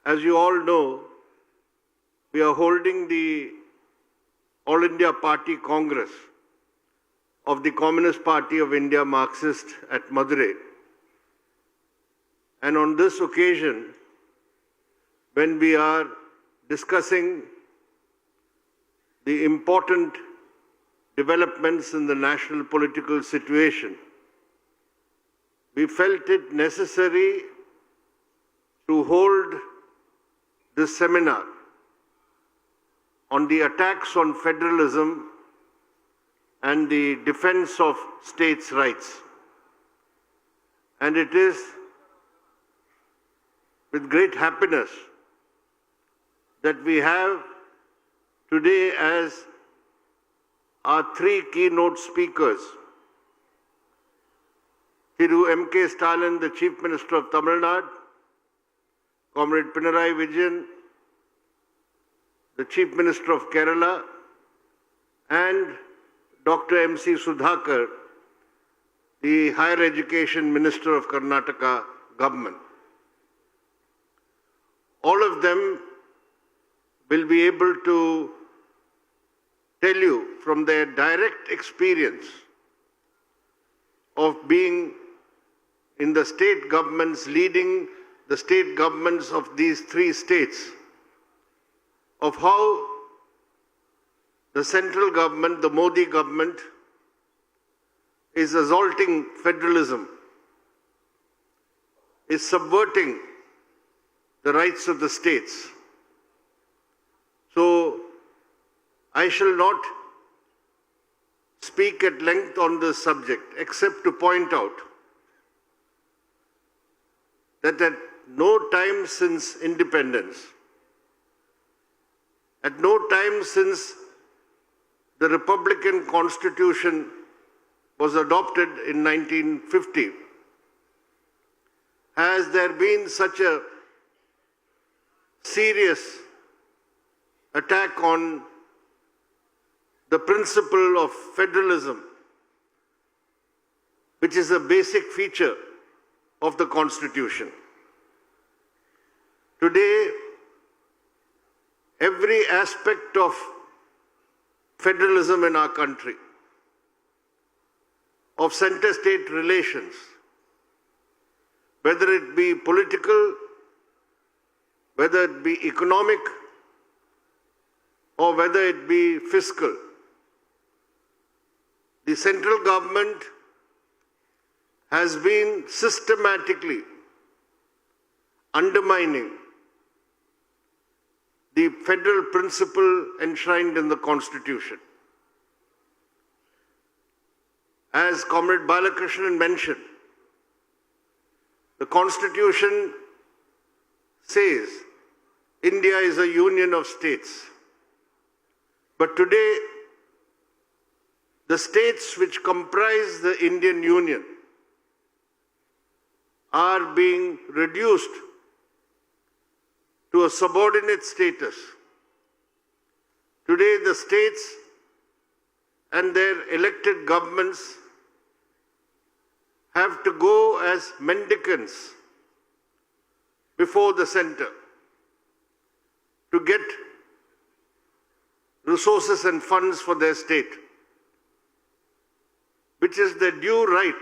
As you all know, we are holding the All India Party Congress of the Communist Party of India Marxist at Madurai. And on this occasion, when we are discussing the important developments in the national political situation, we felt it necessary to hold this seminar on the attacks on federalism and the defense of states' rights. And it is with great happiness that we have today as our three keynote speakers, Thiru M.K. Stalin, the Chief Minister of Tamil Nadu, Comrade Pinarayi Vijayan, the Chief Minister of Kerala, and Dr. M.C. Sudhakar, the Higher Education Minister of Karnataka government. All of them will be able to tell you from their direct experience of being in the state governments, leading the state governments of these three states, of how the central government, the Modi government, is assaulting federalism, is subverting the rights of the states. So, I shall not speak at length on this subject, except to point out that at no time since independence, at no time since the Republican Constitution was adopted in 1950, has there been such a serious attack on the principle of federalism, which is a basic feature of the Constitution. Today, every aspect of federalism in our country, of center-state relations, whether it be political, whether it be economic, or whether it be fiscal, the central government has been systematically undermining the federal principle enshrined in the Constitution. As Comrade Balakrishnan mentioned, the Constitution says India is a union of states. But today, the states which comprise the Indian Union are being reduced to a subordinate status. Today, the states and their elected governments have to go as mendicants before the center to get resources and funds for their state, which is their due right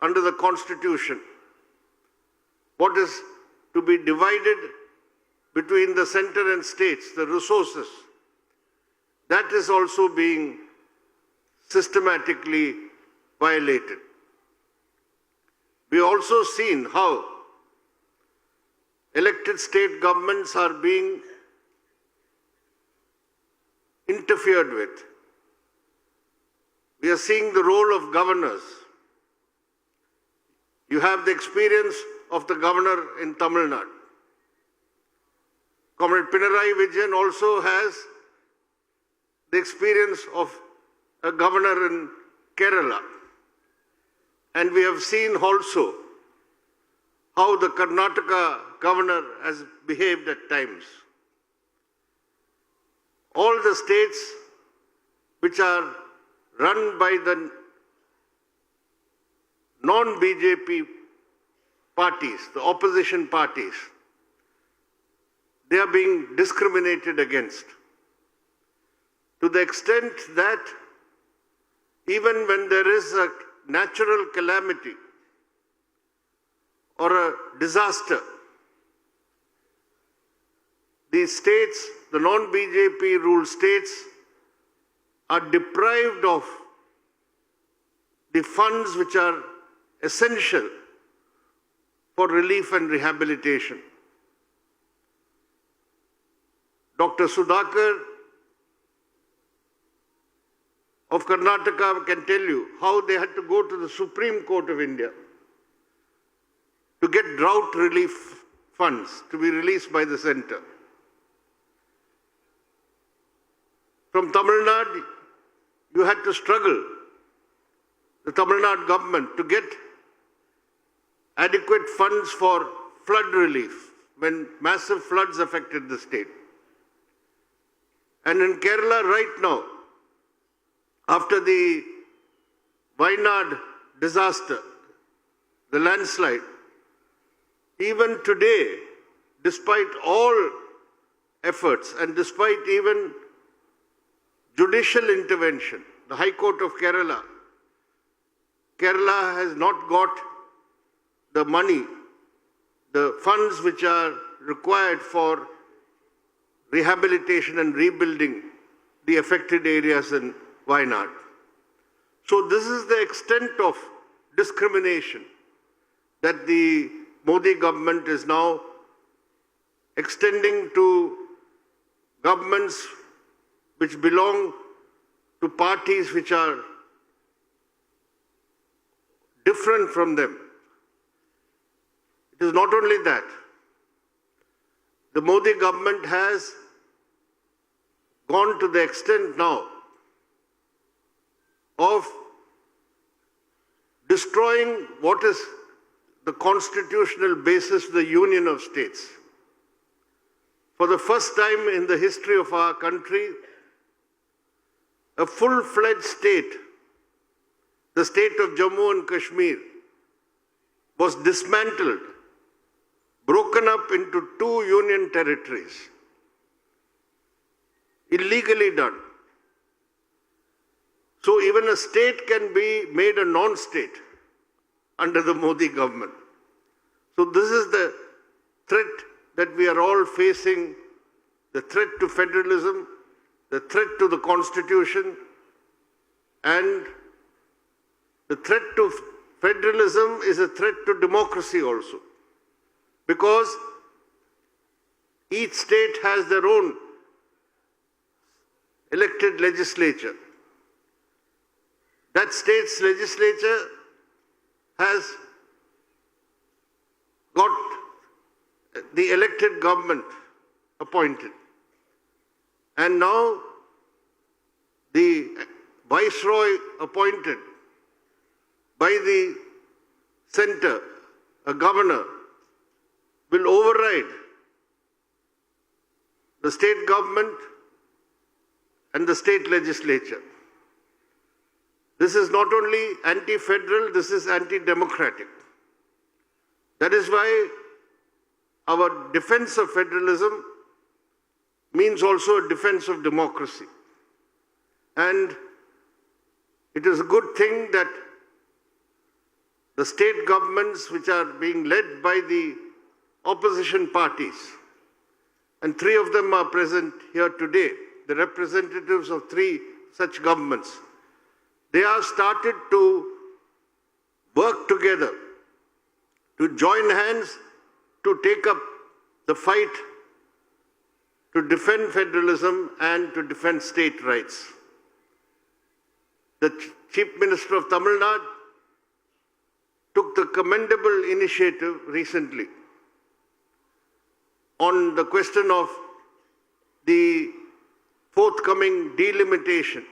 under the Constitution. What is to be divided between the center and states, the resources, that is also being systematically violated. We also seen how elected state governments are being interfered with. We are seeing the role of governors. You have the experience of the governor in Tamil Nadu. Comrade Pinarayi Vijayan also has the experience of a governor in Kerala. And we have seen also how the Karnataka governor has behaved at times. All the states which are run by the non-BJP parties, the opposition parties, they are being discriminated against. To the extent that even when there is a natural calamity or a disaster, the states, the non-BJP ruled states, are deprived of the funds which are essential for relief and rehabilitation. Dr. Sudhakar of Karnataka can tell you how they had to go to the Supreme Court of India to get drought relief funds to be released by the center. From Tamil Nadu, you had to struggle, the Tamil Nadu government, to get adequate funds for flood relief when massive floods affected the state. And in Kerala right now, after the Wayanad disaster, the landslide, even today, despite all efforts and despite even judicial intervention, the High Court of Kerala has not got the money, the funds which are required for rehabilitation and rebuilding the affected areas in Wayanad. So this is the extent of discrimination that the Modi government is now extending to governments which belong to parties which are different from them. It is not only that. The Modi government has gone to the extent now of destroying what is the constitutional basis of the Union of States. For the first time in the history of our country, a full-fledged state, the state of Jammu and Kashmir, was dismantled, broken up into 2 union territories, illegally done. So even a state can be made a non-state under the Modi government. So this is the threat that we are all facing, the threat to federalism, the threat to the constitution, and the threat to federalism is a threat to democracy also. Because each state has their own elected legislature. That state's legislature has got the elected government appointed. And now the viceroy appointed by the center, a governor, will override the state government and the state legislature. This is not only anti-federal, this is anti-democratic. That is why our defense of federalism means also a defense of democracy. And it is a good thing that the state governments which are being led by the opposition parties, and 3 of them are present here today, the representatives of 3 such governments, they have started to work together, to join hands, to take up the fight to defend federalism and to defend state rights. The Chief Minister of Tamil Nadu took the commendable initiative recently on the question of the forthcoming delimitation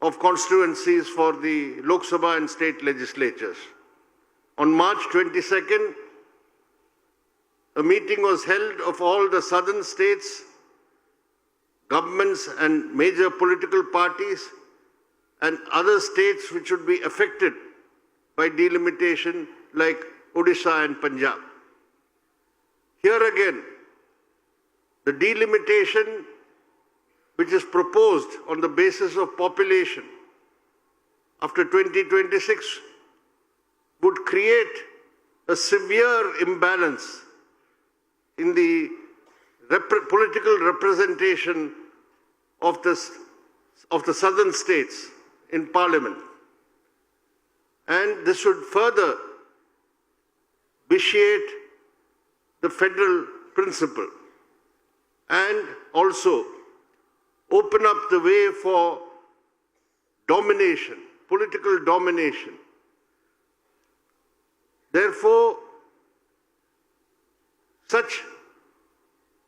of constituencies for the Lok Sabha and state legislatures. On March 22nd, a meeting was held of all the southern states, governments and major political parties, and other states which would be affected by delimitation like Odisha and Punjab. Here again, The delimitation which is proposed on the basis of population after 2026 would create a severe imbalance in the political representation of the southern states in parliament. And this would further vitiate the federal principle and also open up the way for domination, political domination. Therefore, such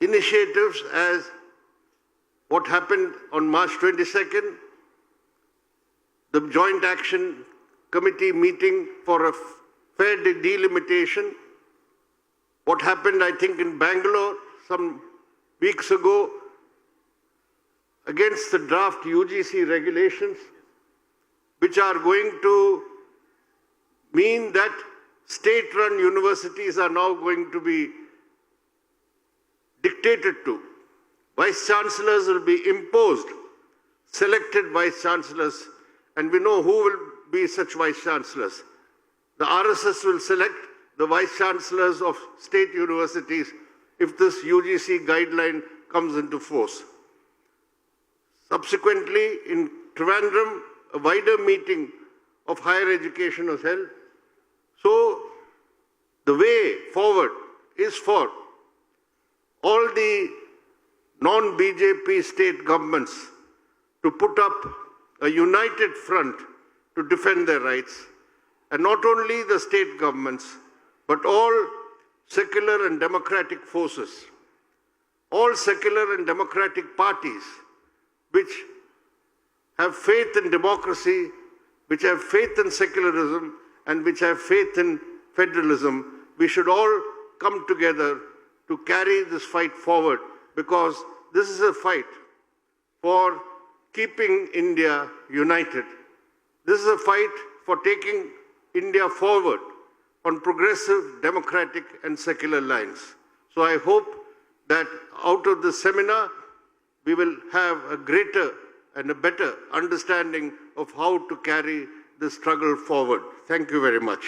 initiatives as what happened on March 22nd, the Joint Action Committee meeting for a fair delimitation, what happened, I think, in Bangalore some weeks ago against the draft UGC regulations, which are going to mean that state-run universities are now going to be dictated to. Vice-chancellors will be imposed, selected vice-chancellors, and we know who will be such vice-chancellors. The RSS will select the vice-chancellors of state universities if this UGC guideline comes into force. Subsequently, in Trivandrum, a wider meeting of higher education was held. So, the way forward is for all the non-BJP state governments to put up a united front to defend their rights. And not only the state governments, but all secular and democratic forces, all secular and democratic parties which have faith in democracy, which have faith in secularism, and which have faith in federalism. We should all come together to carry this fight forward, because this is a fight for keeping India united. This is a fight for taking India forward on progressive, democratic and secular lines. So I hope that out of this seminar, we will have a greater and a better understanding of how to carry this struggle forward. Thank you very much.